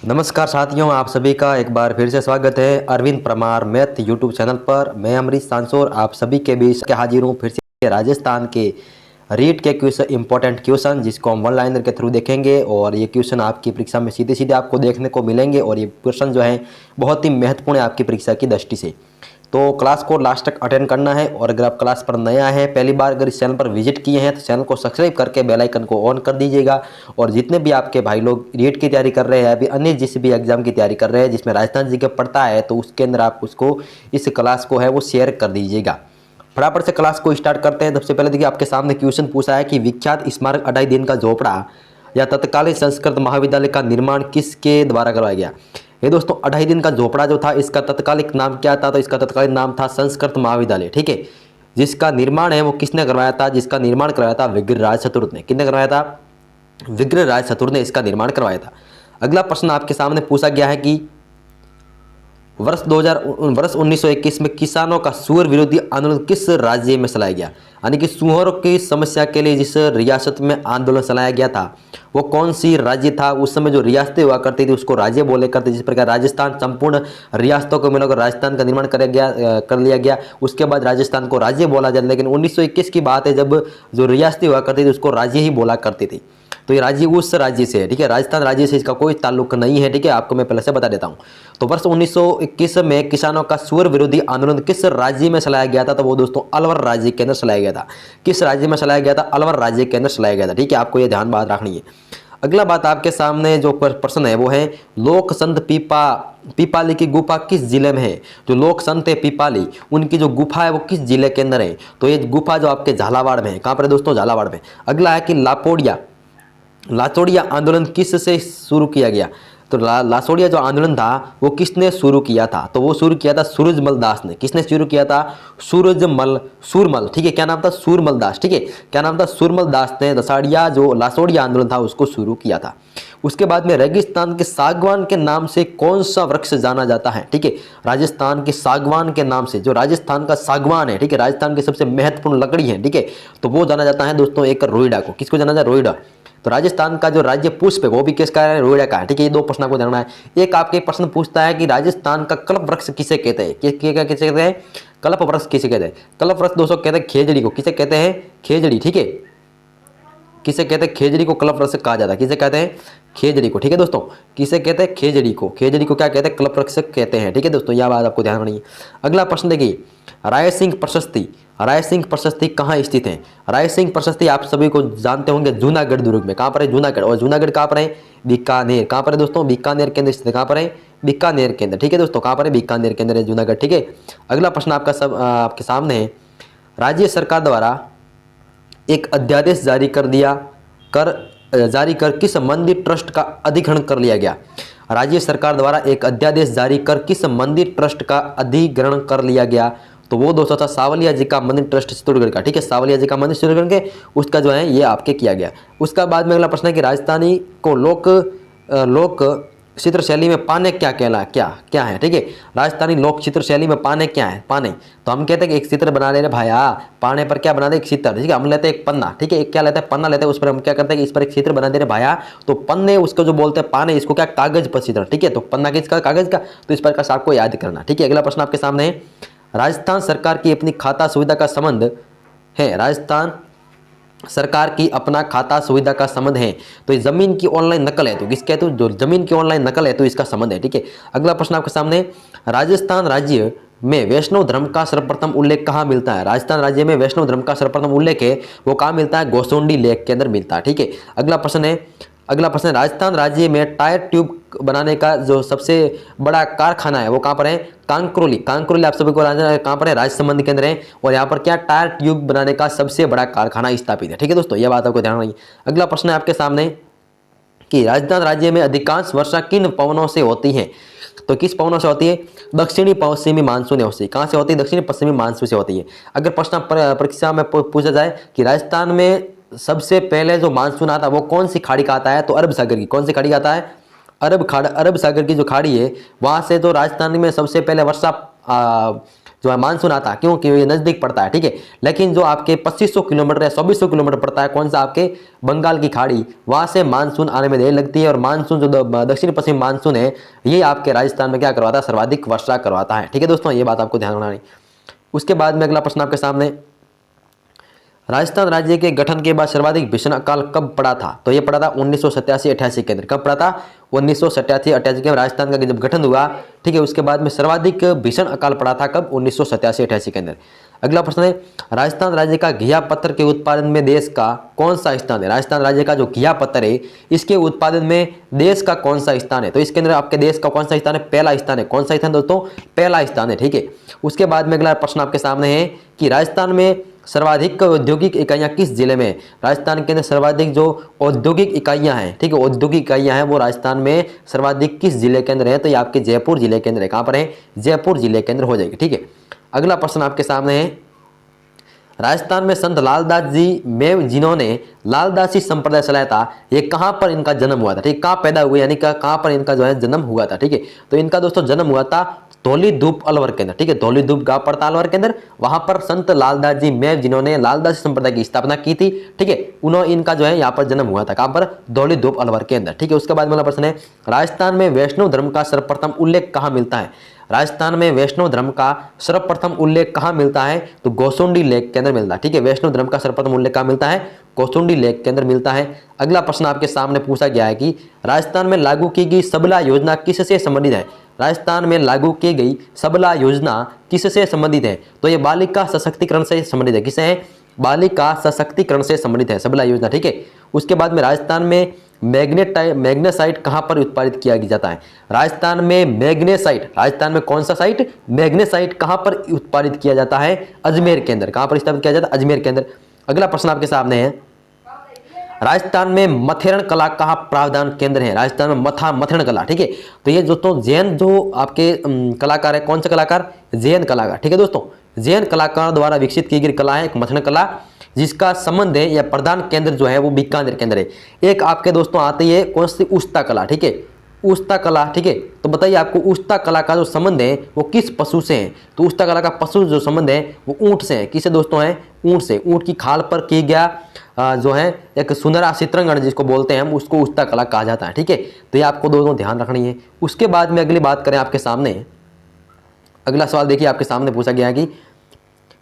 नमस्कार साथियों, आप सभी का एक बार फिर से स्वागत है Arvind Parmar math YouTube channel पर। मैं अमरीश सांसोर आप सभी के बीच के हाजिर हूँ फिर से राजस्थान के रीट के क्वेश्चन, इंपॉर्टेंट क्वेश्चन जिसको हम वन लाइनर के थ्रू देखेंगे और ये क्वेश्चन आपकी परीक्षा में सीधे सीधे आपको देखने को मिलेंगे और ये क्वेश्चन जो है बहुत ही महत्वपूर्ण है आपकी परीक्षा की दृष्टि से। तो क्लास को लास्ट तक अटेंड करना है और अगर आप क्लास पर नया है, पहली बार अगर इस चैनल पर विजिट किए हैं तो चैनल को सब्सक्राइब करके बेल आइकन को ऑन कर दीजिएगा। और जितने भी आपके भाई लोग रीट की तैयारी कर रहे हैं, अभी अन्य जिस भी एग्जाम की तैयारी कर रहे हैं जिसमें राजस्थान जी के पढ़ता है, तो उसके अंदर आप उसको इस क्लास को है वो शेयर कर दीजिएगा। फटाफट से क्लास को स्टार्ट करते हैं। सबसे पहले देखिए, आपके सामने क्वेश्चन पूछा है कि विख्यात स्मारक अढ़ाई दिन का झोपड़ा या तत्कालीन संस्कृत महाविद्यालय का निर्माण किसके द्वारा करवाया गया। ये दोस्तों अढ़ाई दिन का झोपड़ा जो था इसका तत्कालिक नाम क्या था, तो इसका तत्कालिक नाम था संस्कृत महाविद्यालय। ठीक है, जिसका निर्माण है वो किसने करवाया था, जिसका निर्माण करवाया था विग्रहराज चतुर्थ ने। किसने करवाया था? विग्रहराज चतुर्थ ने इसका निर्माण करवाया था। अगला प्रश्न आपके सामने पूछा गया है कि वर्ष 1921 में किसानों का सूअर विरोधी आंदोलन किस राज्य में चलाया गया, यानी कि सूअरों की समस्या के लिए जिस रियासत में आंदोलन चलाया गया था वो कौन सी राज्य था। उस समय जो रियासतें हुआ करती थी उसको राज्य बोले करते, जिस प्रकार राजस्थान संपूर्ण रियासतों को मिलाकर राजस्थान का निर्माण कर लिया गया, उसके बाद राजस्थान को राज्य बोला जाता। लेकिन 1921 की बात है जब जो रियासतें हुआ करती थी उसको राज्य ही बोला करती थी, तो ये राज्य उस राज्य से है। ठीक है, राजस्थान राज्य से इसका कोई ताल्लुक नहीं है। ठीक है, आपको मैं पहले से बता देता हूँ। तो वर्ष 1921 में किसानों का सूअर विरोधी आंदोलन किस राज्य में चलाया गया था, तो वो दोस्तों अलवर राज्य के अंदर चलाया गया था। किस राज्य में चलाया गया था? अलवर राज्य के अंदर चलाया गया था। ठीक है, आपको ये ध्यान बात रखनी है। अगला बात आपके सामने जो प्रश्न है वो है लोक संत पीपाली की गुफा किस जिले में है। जो लोक संत है पीपाली, उनकी जो गुफा है वो किस जिले के अंदर है, तो ये गुफा जो आपके झालावाड़ में है। कहाँ पर है दोस्तों? झालावाड़ में। अगला है कि लाचोड़िया आंदोलन किस से शुरू किया गया, तो लाचोड़िया जो आंदोलन था वो किसने शुरू किया था, तो वो शुरू किया था सूरजमल दास ने। किसने शुरू किया था? सूरमल। ठीक है, क्या नाम था? सूरमल दास। ठीक है, क्या नाम था? सूरमल दास ने लाचोड़िया आंदोलन था उसको शुरू किया था। उसके बाद में रेगिस्तान के सागवान के नाम से कौन सा वृक्ष जाना जाता है। ठीक है, राजस्थान के सागवान के नाम से, जो राजस्थान का सागवान है, ठीक है, राजस्थान की सबसे महत्वपूर्ण लकड़ी है, ठीक है, तो वो जाना जाता है दोस्तों एक रोइडा को। किसको जाना जाता है? रोइडा। तो राजस्थान का जो राज्य पुष्प है वो भी किसका है? रोइडा का है। ठीक है, ये दो प्रश्न आपको जानना है। एक आपके प्रश्न पूछता है कि राजस्थान का कल्प वृक्ष किसे कहते हैं। किसे कहते हैं? कल्प वृक्ष किसे कहते हैं? कल्प वृक्ष दोस्तों कहते हैं खेजड़ी को। किसे कहते हैं? खेजड़ी। ठीक है, किसे कहते हैं? खेजड़ी को कल्प वृक्ष कहा जाता है। किसे कहते हैं? खेजड़ी को। ठीक है दोस्तों, किसे कहते हैं? खेजड़ी को। खेजड़ी को क्या कहते हैं? कल्प वृक्ष कहते हैं। ठीक है दोस्तों, यह बात आपको ध्यान रखनी है। अगला प्रश्न देखिए, रायसिंह प्रशस्ति कहाँ स्थित है। रायसिंह प्रशस्ति आप सभी को जानते होंगे जूनागढ़ दुर्ग में। कहाँ पर है? जूनागढ़। और जूनागढ़ कहाँ पर है? बीकानेर। कहाँ पर है दोस्तों? बीकानेर के अंदर स्थित। कहाँ पर है? बीकानेर के अंदर। ठीक है दोस्तों, कहाँ पर है? बीकानेर के अंदर है जूनागढ़। ठीक है, अगला प्रश्न आपके सामने है, राज्य सरकार द्वारा एक अध्यादेश जारी कर किस मंदिर ट्रस्ट का अधिग्रहण कर लिया गया। राज्य सरकार द्वारा एक अध्यादेश जारी कर किस मंदिर ट्रस्ट का अधिग्रहण कर लिया गया, तो वो दोस्तों था सावलिया जी का मंदिर ट्रस्ट चित्तौड़गढ़ का। ठीक है, सावलिया जी का मंदिर चित्तौड़गढ़ के, उसका जो है ये आपके किया गया। उसका बाद में अगला प्रश्न है कि राजस्थानी को लोक चित्र शैली में पाने क्या है। ठीक है, राजस्थानी लोक चित्र शैली में पाने क्या है? पाने, तो हम कहते हैं कि एक चित्र बना ले रहे भाया, पाने पर क्या बना दे? एक चित्र। ठीक है, हम लेते हैं एक पन्ना। ठीक है, एक क्या लेते हैं? पन्ना लेते हैं, उस पर हम क्या करते हैं कि इस पर एक चित्र बना दे रहे भाया, तो पन्ने उसको जो बोलते हैं पाने, इसको क्या? कागज पर चित्र। ठीक है, तो पन्ना किसका? कागज का। तो इस पर आपको याद करना। ठीक है, अगला प्रश्न आपके सामने है, राजस्थान सरकार की अपनी खाता सुविधा का संबंध है। राजस्थान सरकार की अपना खाता सुविधा का संबंध है, तो ये जमीन की ऑनलाइन नकल है, तो किसके? तो जो जमीन की ऑनलाइन नकल है तो इसका संबंध है। ठीक है, अगला प्रश्न आपके सामने, राजस्थान राज्य में वैष्णव धर्म का सर्वप्रथम उल्लेख कहाँ मिलता है। राजस्थान राज्य में वैष्णव धर्म का सर्वप्रथम उल्लेख है वो कहाँ मिलता है? गोसोंडी लेक के अंदर मिलता है। ठीक है, अगला प्रश्न है, राजस्थान राज्य में टायर ट्यूब बनाने का जो सबसे बड़ा कारखाना है वो कहाँ पर है? कांकरोली। आप सभी को कहाँ पर है? राजसमंद के अंदर है। और यहाँ पर क्या? टायर ट्यूब बनाने का सबसे बड़ा कारखाना स्थापित है। ठीक है दोस्तों, यह बात आपको ध्यान रखनी। अगला प्रश्न है आपके सामने कि राजस्थान राज्य में अधिकांश वर्षा किन पवनों से होती है, तो किस पवनों से होती है? दक्षिणी पश्चिमी मानसून से। कहाँ से होती है? दक्षिणी पश्चिमी मानसून से होती है। अगर प्रश्न परीक्षा में पूछा जाए कि राजस्थान में सबसे पहले जो मानसून आता है वो कौन सी खाड़ी का आता है, तो अरब सागर की। कौन सी खाड़ी का आता है? अरब सागर की जो खाड़ी है वहां से तो राजस्थान में सबसे पहले वर्षा जो है मानसून आता है, क्योंकि ये नजदीक पड़ता है, ठीक है। लेकिन जो आपके 2500 किलोमीटर या 2400 किलोमीटर पड़ता है, कौन सा, आपके बंगाल की खाड़ी, वहां से मानसून आने में देर लगती है। और मानसून जो दक्षिण पश्चिम मानसून है, ये आपके राजस्थान में क्या करवाता है, सर्वाधिक वर्षा करवाता है, ठीक है दोस्तों, ये बात आपको ध्यान रखना है। उसके बाद में अगला प्रश्न आपके सामने, राजस्थान राज्य के गठन के बाद सर्वाधिक भीषण अकाल कब पड़ा था? तो ये पड़ा था 1987-88 के अंदर। कब पड़ा था? 1987-88 के राजस्थान का जब गठन हुआ, ठीक है, उसके बाद में सर्वाधिक भीषण अकाल पड़ा था कब? 1987-88 के अंदर। अगला प्रश्न है, राजस्थान राज्य का घिया पत्थर के उत्पादन में देश का कौन सा स्थान है? राजस्थान राज्य का जो घिया पत्थर है, इसके उत्पादन में देश का कौन सा स्थान है? तो इसके अंदर आपके देश का कौन सा स्थान है? पहला स्थान है। कौन सा स्थान दोस्तों? पहला स्थान है, ठीक है। उसके बाद में अगला प्रश्न आपके सामने है कि राजस्थान में सर्वाधिक औद्योगिक इकाइयां किस जिले में? राजस्थान के अंदर सर्वाधिक जो औद्योगिक इकाइयां हैं, ठीक है, औद्योगिक इकाइयां हैं, वो राजस्थान में सर्वाधिक किस जिले के अंदर है? तो ये आपके जयपुर जिले के अंदर है। कहां पर है? जयपुर जिले के अंदर हो जाएगी, ठीक है। अगला प्रश्न आपके सामने है, राजस्थान में संत लालदास जी में जिन्होंने लालदासी संप्रदाय चलाया था, ये कहां पर इनका जन्म हुआ था? ठीक, कहां पैदा हुए, यानी कहां पर इनका जो है जन्म हुआ था, ठीक है। तो इनका दोस्तों जन्म हुआ था धौली धूप अलवर के अंदर, ठीक है, धौली धूप गांव पड़ता अलवर के अंदर, वहां पर संत लालदास जी में जिन्होंने लालदासी संप्रदाय की स्थापना की थी, ठीक है, उन्होंने इनका जो है यहाँ पर जन्म हुआ था। कहां पर? धौली धूप अलवर के अंदर, ठीक है। उसके बाद वाला प्रश्न है, राजस्थान में वैष्णव धर्म का सर्वप्रथम उल्लेख कहां मिलता है? राजस्थान में वैष्णव धर्म का सर्वप्रथम उल्लेख कहां मिलता है? तो गोसुंडी लेक के अंदर मिलता है, ठीक है। वैष्णव धर्म का सर्वप्रथम उल्लेख कहां मिलता है? गोसुंडी लेक के अंदर मिलता है। अगला प्रश्न आपके सामने पूछा गया है कि राजस्थान में लागू की गई सबला योजना किससे संबंधित है? राजस्थान में लागू की गई सबला योजना किससे संबंधित है? तो ये बालिका सशक्तिकरण से संबंधित है। किससे है? बालिका सशक्तिकरण से संबंधित है सबला योजना, ठीक है। उसके बाद में राजस्थान में मैग्नेसाइट कहां पर उत्पादित किया जाता है? राजस्थान में मैग्नेसाइट, राजस्थान में कौन सा साइट? मैग्नेसाइट कहां पर उत्पादित किया जाता है? अजमेर के अंदर। कहां पर स्थापित किया जाता है? अजमेर के अंदर। अगला प्रश्न आपके सामने है, राजस्थान में मथेरण कला का प्रावधान केंद्र है? राजस्थान में मथेरण कला, ठीक है। तो ये दोस्तों जैन जो आपके कलाकार है, कौन सा कलाकार? जैन कलाकार, ठीक है दोस्तों। जैन कलाकार द्वारा विकसित की गई कला है एक मथेरण कला, जिसका संबंध है या प्रधान केंद्र जो है वो बीकानेर के अंदर है। एक आपके दोस्तों आती है कौन सी? उस्ता कला, ठीक है, उस्ता कला, ठीक है। तो बताइए आपको उस्ता कला का जो संबंध है वो किस पशु से है? तो उस्ता कला का पशु जो संबंध है वो ऊंट से है। किससे दोस्तों है? ऊंट से। ऊंट की खाल पर किया गया जो है एक सुनहरा चित्रांकन जिसको बोलते हैं हम, उसको उस्ता कला कहा जाता है, ठीक है। तो ये आपको दोनों ध्यान रखनी है। उसके बाद में अगली बात करें आपके सामने, अगला सवाल देखिए आपके सामने पूछा गया है कि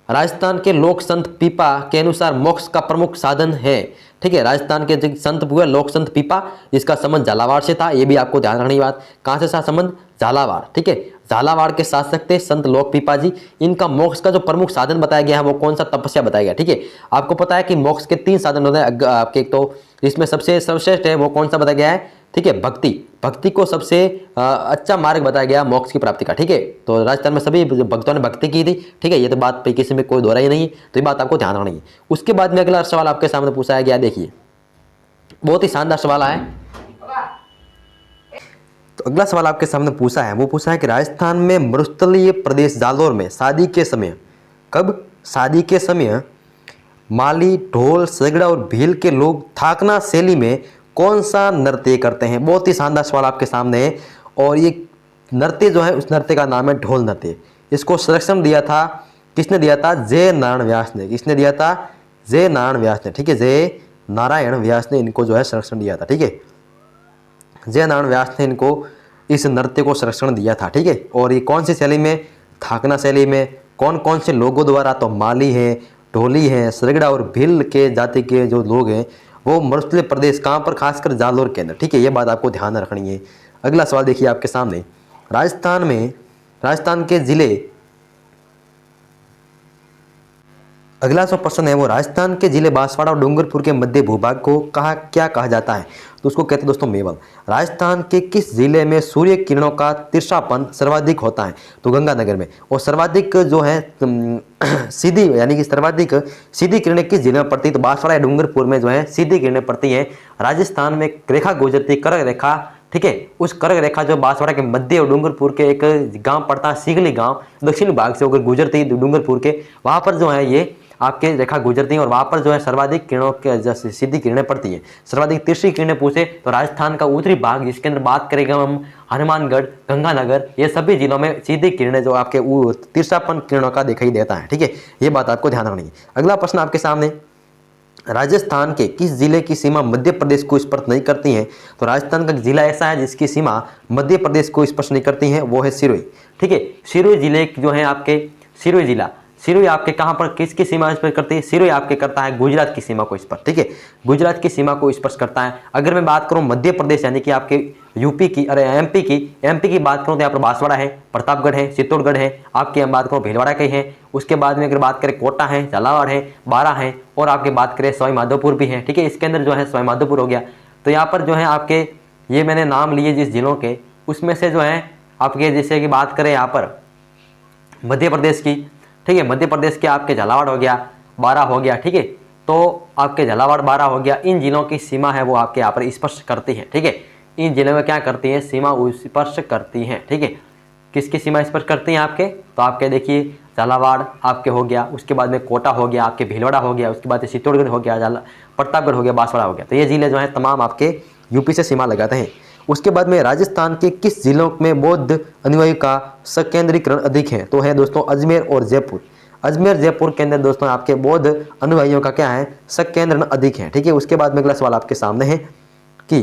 राजस्थान के लोक संत पीपा के अनुसार मोक्ष का प्रमुख साधन है, ठीक है। राजस्थान के संत हुए लोक संत पीपा, जिसका संबंध झालावाड़ से था, ये भी आपको ध्यान रखने की बात। कहां से था संबंध? झालावाड़, ठीक है। झालावाड़ के शासक थे संत लोक पीपा जी। इनका मोक्ष का जो प्रमुख साधन बताया गया है वो कौन सा? तपस्या बताया गया, ठीक है। आपको पता है कि मोक्ष के 3 साधन होते हैं आपके, एक तो इसमें सबसे सर्वश्रेष्ठ है वो कौन सा बताया गया है? ठीक है, भक्ति। भक्ति को सबसे अच्छा मार्ग बताया गया मोक्ष की प्राप्ति का, ठीक है। तो राजस्थान में सभी भक्तों ने भक्ति की थी, ठीक है, ये तो बात पे किसी में कोई दोहरा ही नहीं है, तो ये बात आपको ध्यान रखनी है। उसके बाद में अगला सवाल आपके सामने पूछा गया, देखिए बहुत ही शानदार सवाल है। तो अगला सवाल आपके सामने पूछा है, वो पूछा है कि राजस्थान में मरुस्थलीय प्रदेश जालोर में शादी के समय, कब? शादी के समय माली, ढोल, सगड़ा और भील के लोग थाकना शैली में कौन सा नृत्य करते हैं? बहुत ही शानदार सवाल आपके सामने है। और ये नृत्य जो है उस नृत्य का नाम है ढोल नृत्य। इसको संरक्षण दिया था, किसने दिया था? जय नारायण व्यास ने। किसने दिया था? जय नारायण व्यास ने, ठीक है, जय नारायण व्यास ने इनको जो है संरक्षण दिया था, ठीक है। जय नारायण व्यास ने इनको इस नृत्य को संरक्षण दिया था, ठीक है। और ये कौन सी शैली में? थाकना शैली में। कौन कौन से लोगों द्वारा? तो माली है, ढोली है, सरगड़ा और भील के जाति के जो लोग हैं वो मरुस्थलीय प्रदेश, कहाँ पर? खासकर जालोर के अंदर, ठीक है, ये बात आपको ध्यान रखनी है। अगला सवाल देखिए आपके सामने, राजस्थान में राजस्थान के जिले, अगला जो प्रश्न है वो राजस्थान के जिले बांसवाड़ा और डूंगरपुर के मध्य भूभाग को क्या कहा जाता है? तो उसको कहते हैं दोस्तों मेवल। राजस्थान के किस जिले में सूर्य किरणों का तिरछापन सर्वाधिक होता है? तो गंगानगर में। और सर्वाधिक जो है सीधी, यानी कि सर्वाधिक सीधी किरणें किस जिले में पड़ती है? तो बांसवाड़ा या डूंगरपुर में जो है सीधी किरणें पड़ती हैं। राजस्थान में रेखा गुजरती, कर्क रेखा, ठीक है, उस कर्क रेखा जो बांसवाड़ा के मध्य और डूंगरपुर के एक गांव पड़ता है सीगली गांव, दक्षिण भाग से होकर गुजरती डूंगरपुर के, वहां पर जो है ये आपके रेखा गुजरती है और वहाँ पर जो है सर्वाधिक किरणों के जैसे सीधी किरणें पड़ती हैं। सर्वाधिक तिरछी किरणें पूछे तो राजस्थान का उत्तरी भाग, जिसके अंदर बात करेंगे हम हनुमानगढ़, गंगानगर, ये सभी जिलों में सीधी किरणें जो आपके तिरछापन किरणों का दिखाई देता है। ठीक है, ये बात आपको ध्यान रखनी है। अगला प्रश्न आपके सामने, राजस्थान के किस जिले की सीमा मध्य प्रदेश को स्पर्श नहीं करती है? तो राजस्थान का जिला ऐसा है जिसकी सीमा मध्य प्रदेश को स्पर्श नहीं करती है, वो है सिरोही। ठीक है, सिरोही जिले जो है आपके, सिरोही जिला, सिरोही आपके कहां पर किसकी सीमा स्पर्श करती है? सिरोही आपके करता है गुजरात की सीमा को स्पर्श। ठीक है, गुजरात की सीमा को स्पर्श करता है। अगर मैं बात करूं मध्य प्रदेश यानी कि आपके यूपी की, अरे एमपी की बात करूं तो यहाँ पर बांसवाड़ा है, प्रतापगढ़ है, चित्तौड़गढ़ है, आपकी हम बात करूं भीलवाड़ा के हैं। उसके बाद में अगर बात करें कोटा है, झालावाड़ है, बारा है, और आपकी बात करें सवाई माधोपुर भी है। ठीक है, इसके अंदर जो है सवाई माधोपुर हो गया। तो यहाँ पर जो है आपके ये मैंने नाम लिए जिस जिलों के, उसमें से जो है आपके जैसे कि बात करें यहाँ पर मध्य प्रदेश की, ठीक है, मध्य प्रदेश के आपके झालावाड़ हो गया, बारा हो गया। ठीक है, तो आपके झालावाड़, बारा हो गया, इन जिलों की सीमा है वो आपके यहाँ पर स्पर्श करती है। ठीक है, इन जिलों में क्या करती है? सीमा स्पर्श करती हैं। ठीक है, किसकी सीमा स्पर्श करती हैं आपके? तो आपके देखिए झालावाड़ आपके हो गया, उसके बाद में कोटा हो गया, आपके भीलवाड़ा हो गया, उसके बाद चित्तौड़गढ़ हो गया, प्रतापगढ़ हो गया, बांसवाड़ा हो गया। तो ये जिले जो हैं तमाम आपके यूपी से सीमा लगाते हैं। उसके बाद में राजस्थान के किस जिलों में बौद्ध अनुयायियों का संकेंद्रीकरण अधिक है? तो है दोस्तों अजमेर और जयपुर। अजमेर जयपुर के अंदर दोस्तों आपके बौद्ध अनुयायियों का क्या है? संकेंद्रण अधिक है। ठीक है, उसके बाद में अगला सवाल आपके सामने है कि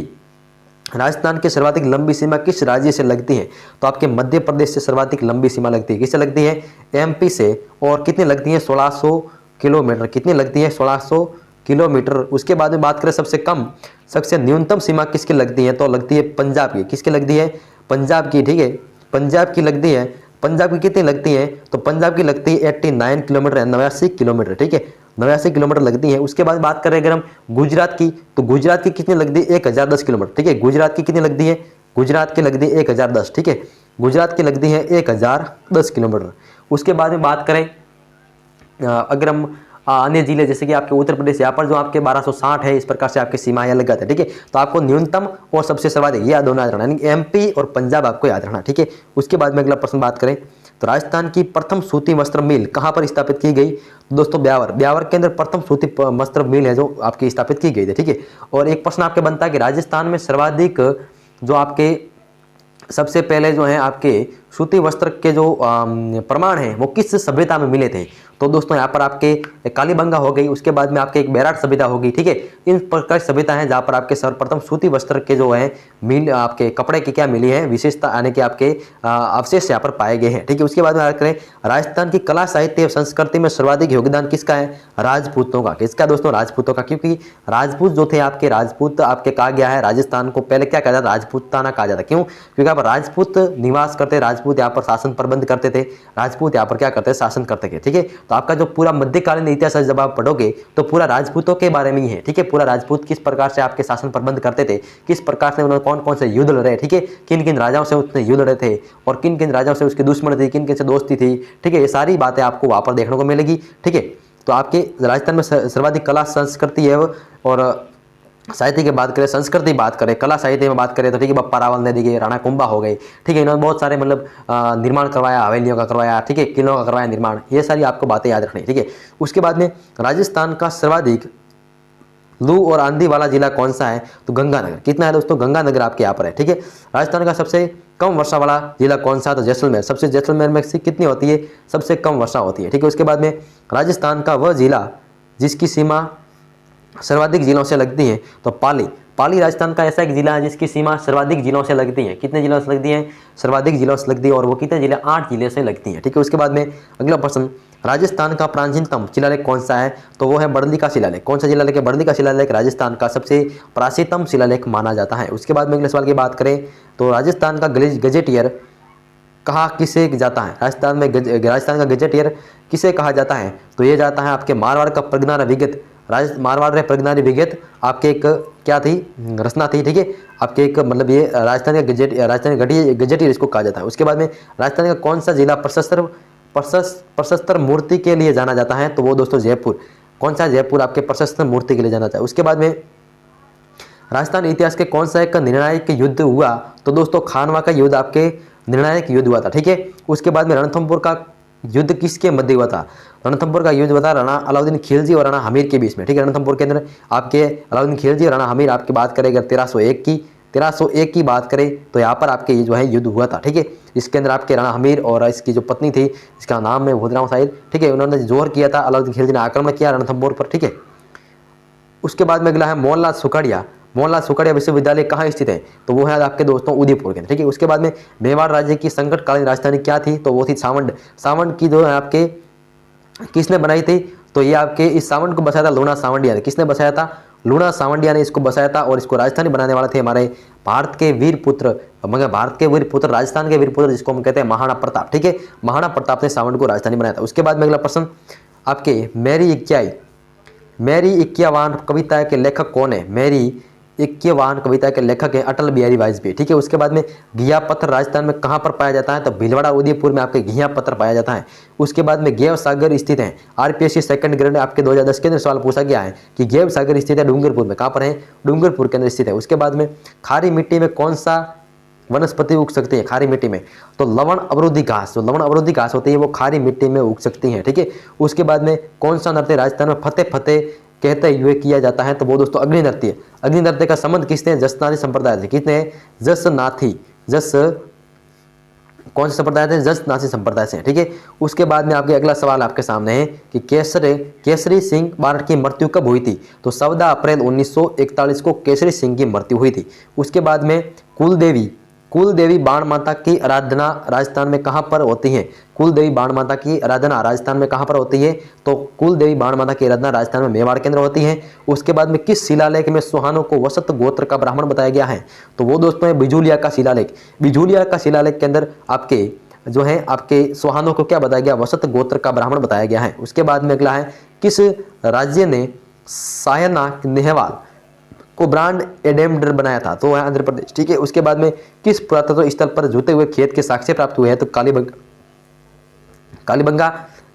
राजस्थान की सर्वाधिक लंबी सीमा किस राज्य से लगती है? तो आपके मध्य प्रदेश से सर्वाधिक लंबी सीमा लगती है। किससे लगती है? एमपी से। और कितनी लगती है? 1600 किलोमीटर। कितनी लगती है? 1600 किलोमीटर। उसके बाद में बात करें सबसे कम, सबसे न्यूनतम सीमा किसकी लगती है? तो लगती है पंजाब की। किसकी लगती है? पंजाब की। ठीक है, पंजाब की लगती है। पंजाब की कितनी लगती है? तो पंजाब की लगती है 89 किलोमीटर, 89 किलोमीटर। ठीक है, 89 किलोमीटर लगती है। उसके बाद बात करें अगर हम गुजरात की, तो गुजरात की कितनी लगती है? 1010 किलोमीटर। ठीक है, गुजरात की कितनी लगती है? गुजरात की लगती है 1010। ठीक है, गुजरात की लगती है 1010 किलोमीटर। उसके बाद में बात करें अगर हम अन्य जिले जैसे कि आपके उत्तर प्रदेश, यहाँ पर जो आपके 1260 है, इस प्रकार से आपकी सीमाएं अलग आती है। ठीक है, तो आपको न्यूनतम और सबसे सर्वाधिक ये दोनों याद रखना, यानी एमपी और पंजाब आपको याद रखना। ठीक है, उसके बाद में अगला प्रश्न बात करें तो राजस्थान की प्रथम सूती वस्त्र मिल कहाँ पर स्थापित की गई? तो दोस्तों ब्यावर, ब्यावर के अंदर प्रथम सूती वस्त्र मिल है जो आपकी स्थापित की गई थी। ठीक है, और एक प्रश्न आपके बनता है कि राजस्थान में सर्वाधिक जो आपके सबसे पहले जो है आपके सूती वस्त्र के जो प्रमाण हैं वो किस सभ्यता में मिले थे? तो दोस्तों यहाँ पर आपके कालीबंगा हो गई, उसके बाद में आपके एक बैराट सभ्यता होगी। ठीक है, इन प्रकार सभ्यता है जहाँ पर आपके सर्वप्रथम सूती वस्त्र के जो है मिल, आपके कपड़े की क्या मिली है विशेषता, यानी कि आपके अवशेष यहाँ पर पाए गए हैं। ठीक है, उसके बाद में बात करें राजस्थान की कला साहित्य और संस्कृति में सर्वाधिक योगदान किसका है? राजपूतों का। किसका दोस्तों? राजपूतों का, क्योंकि राजपूत जो थे आपके, राजपूत आपके कहा गया है राजस्थान को पहले क्या कहा जाता? राजपूताना कहा जाता। क्यों? क्योंकि यहाँ पर राजपूत निवास करते, राजपूत यहाँ पर शासन प्रबंध करते थे, राजपूत यहाँ पर क्या करते? शासन करते थे। ठीक है, तो आपका जो पूरा मध्यकालीन इतिहास जब आप पढ़ोगे तो पूरा राजपूतों के बारे में ही है। ठीक है, पूरा राजपूत किस प्रकार से आपके शासन प्रबंध करते थे, किस प्रकार से उन्होंने कौन कौन से युद्ध लड़े, ठीक है, किन किन राजाओं से उसने युद्ध लड़े थे और किन किन राजाओं से उसकी दुश्मनी थी, किन किन से दोस्ती थी। ठीक है, ये सारी बातें आपको वहां पर देखने को मिलेगी। ठीक है, तो आपके राजस्थान में सर्वाधिक कला संस्कृति है और साहित्य की बात करें, संस्कृति बात करें, कला साहित्य में बात करें तो ठीक है, बप्पा रावल ने देखिए, राणा कुंभा हो गए। ठीक है, इन्होंने बहुत सारे मतलब निर्माण करवाया, हवेलियों का करवाया, ठीक है, किलों का करवाया निर्माण, ये सारी आपको बातें याद रखनी। ठीक है, उसके बाद में राजस्थान का सर्वाधिक लू और आंधी वाला जिला कौन सा है? तो गंगानगर। कितना है दोस्तों? गंगानगर आपके यहाँ पर है। ठीक है, राजस्थान का सबसे कम वर्षा वाला जिला कौन सा? तो जैसलमेर। सबसे जैसलमेर में कितनी होती है? सबसे कम वर्षा होती है। ठीक है, उसके बाद में राजस्थान का वह जिला जिसकी सीमा सर्वाधिक जिलों से लगती है, तो पाली। पाली राजस्थान का ऐसा एक जिला है जिसकी सीमा सर्वाधिक जिलों से लगती है। कितने जिलों से लगती है? सर्वाधिक जिलों से लगती है, और वो कितने जिले? 8 जिले से लगती है। ठीक है, उसके बाद में अगला प्रश्न, राजस्थान का प्राचीनतम शिलालेख कौन सा है? तो वो है बर्ली का शिलालेख। कौन सा शिलालेख है? बर्ली का शिलालेख राजस्थान का सबसे प्राचीनतम शिलालेख माना जाता है। उसके बाद में अगले सवाल की बात करें तो राजस्थान का गजेटियर कहा किसे जाता है? राजस्थान का गजेटियर किसे कहा जाता है? तो ये जाता है आपके मारवाड़ का प्रज्ञान विगत। मारवाड़ रे प्रज्ञान विगत आपके एक क्या थी? रचना थी। ठीक है, आपके एक मतलब ये राजस्थान का गजेटियर इसको कहा जाता है। उसके बाद में राजस्थान का कौन सा जिला प्रशस्त्र मूर्ति के लिए जाना जाता है? तो वो दोस्तों जयपुर। कौन सा? जयपुर आपके प्रशस्त्र मूर्ति के लिए जाना चाहिए। उसके बाद में राजस्थान इतिहास के कौन सा एक निर्णायक युद्ध हुआ? तो दोस्तों खानवा का युद्ध आपके निर्णायक युद्ध हुआ था। ठीक है, उसके बाद में रणथंभौर का युद्ध किसके मध्य हुआ था? रणथंभौर का युद्ध हुआ था राणा अलाउद्दीन खिलजी और राणा हमीर के बीच में, ठीक है। रणथंभौर के अंदर आपके अलाउद्दीन खिलजी और राणा हमीर आपकी बात करें अगर 1301 की बात करें तो यहाँ पर आपके ये जो है युद्ध हुआ था, ठीक है। इसके अंदर आपके राणा हमीर और इसकी जो पत्नी थी, इसका नाम मैं भूल रहा हूँ शायद, ठीक है, उन्होंने जोर किया था, अलाउद्दीन खिलजी ने आक्रमण किया रणथंभौर पर, ठीक है। उसके बाद में अगला है मोहनलाल सुखाड़िया। मोहनलाल सुखाड़िया विश्वविद्यालय कहाँ स्थित है? तो वो है आपके दोस्तों उदयपुर के, ठीक है। उसके बाद में मेवाड़ राज्य की संकटकालीन राजधानी क्या थी? तो वो थी सावंड। सावंड की जो है आपके किसने बनाई थी? तो ये आपके इस सावंड को बसाया था लूणा सावंडिया ने। किसने बसाया था? लूणा सावंडिया ने इसको बसाया था और इसको राजधानी बनाने वाले थे हमारे भारत के वीर पुत्र, मगर भारत के वीर पुत्र, राजस्थान के वीर पुत्र जिसको हम कहते हैं महाराणा प्रताप, ठीक है। महाराणा प्रताप ने सावंड को राजधानी बनाया था। उसके बाद में अगला प्रश्न आपके मेरी इक्यावान कविता के लेखक कौन है? मेरी इक्यावान कविता के लेखक है अटल बिहारी वाजपेयी, ठीक है। उसके बाद में घिया पत्थर राजस्थान में कहाँ पर पाया जाता है? तो भीलवाड़ा उदयपुर में आपके घिया पत्थर पाया जाता है। उसके बाद में गैव सागर स्थित है। आरपीएससी सेकंड ग्रेड आपके 2010 के अंदर सवाल पूछा गया है कि गैव सागर स्थित है डूंगरपुर में। कहाँ पर है? डूंगरपुर के अंदर स्थित है। उसके बाद में खारी मिट्टी में कौन सा वनस्पति उग सकती है खारी मिट्टी में? तो लवण अवरोधी घास, जो लवण अवरोधी घास होती है वो खारी मिट्टी में उग सकती है, ठीक है। उसके बाद में कौन सा नृत्य राजस्थान में फतेह फतेह कहते हुए किया जाता है? तो वो दोस्तों अग्नि नृत्य। अग्नि नृत्य का संबंध किसने? जसनाथी संप्रदाय से। किसने? कौन सा संप्रदाय से? जसनाथी संप्रदाय से, ठीक है। उसके बाद में आपके अगला सवाल आपके सामने है कि केसरी सिंह बारठ की मृत्यु कब हुई थी? तो 14 अप्रैल 1941 को केसरी सिंह की मृत्यु हुई थी। उसके बाद में कुलदेवी बाण माता की आराधना राजस्थान में कहाँ पर होती है? कुलदेवी बाण माता की आराधना राजस्थान में कहाँ पर होती है? तो कुलदेवी बाण माता की आराधना राजस्थान में मेवाड़ के अंदर होती है। उसके बाद में किस शिलालेख में सुहानों को वसत गोत्र का ब्राह्मण बताया गया है? तो वो दोस्तों है बिजूलिया का शिलालेख। बिजूलिया का शिलालेख के अंदर आपके जो है आपके सुहानों को क्या बताया गया? वसत गोत्र का ब्राह्मण बताया गया है। उसके बाद में अगला है किस राज्य ने सायना नेहवाल को ब्रांड एडेम्बडर बनाया था? तो है आंध्र प्रदेश, ठीक है। उसके बाद में किस पुरातत्व स्थल पर जुते हुए खेत के साक्ष्य प्राप्त हुए हैं? तो कालीबंगा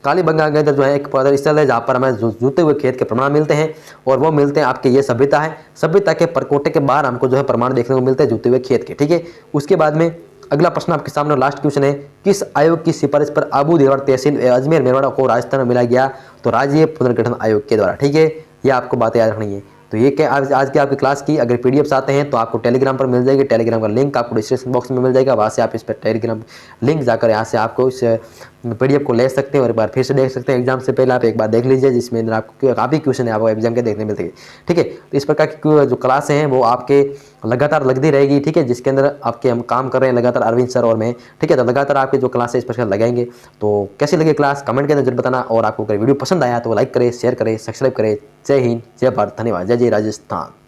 के अंदर जो है एक पुरातत्व स्थल है जहाँ पर हमें जुते हुए खेत के प्रमाण मिलते हैं और वो मिलते हैं आपके ये सभ्यता है। सभ्यता के परकोटे के बाहर हमको जो है प्रमाण देखने को मिलते हैं जुते हुए खेत के, ठीक है। उसके बाद में अगला प्रश्न आपके सामने लास्ट क्वेश्चन है किस आयोग की सिफारिश पर आबू देवड़ तहसील अजमेर मेवाड़ा को राजस्थान में मिला गया? तो राज्य पुनर्गठन आयोग के द्वारा, ठीक है। ये आपको बातें याद रखनी है। तो ये क्या आज की आपकी क्लास की अगर पीडीएफ आते हैं तो आपको टेलीग्राम पर मिल जाएगी। टेलीग्राम का लिंक आपको डिस्क्रिप्शन बॉक्स में मिल जाएगा, वहाँ से आप इस पर टेलीग्राम लिंक जाकर यहाँ से आपको इस पीडीएफ को ले सकते हैं और एक बार फिर से देख सकते हैं। एग्जाम से पहले आप एक बार देख लीजिए जिसमें अंदर आपको काफ़ी क्वेश्चन है आपको एग्जाम के देखने मिलते हैं, ठीक है। तो इस प्रकार की जो क्लासें हैं वो आपके लगातार लगती रहेगी, ठीक है, जिसके अंदर आपके हम काम कर रहे हैं लगातार अरविंद सर और मैं, ठीक है। तो लगातार आपके जो क्लास है इस प्रकार लगाएंगे। तो कैसी लगी क्लास कमेंट के अंदर जरूर बताना और आपको अगर वीडियो पसंद आया तो लाइक करें, शेयर करें, सब्सक्राइब करें। जय हिंद, जय भारत, धन्यवाद, जय जय राजस्थान।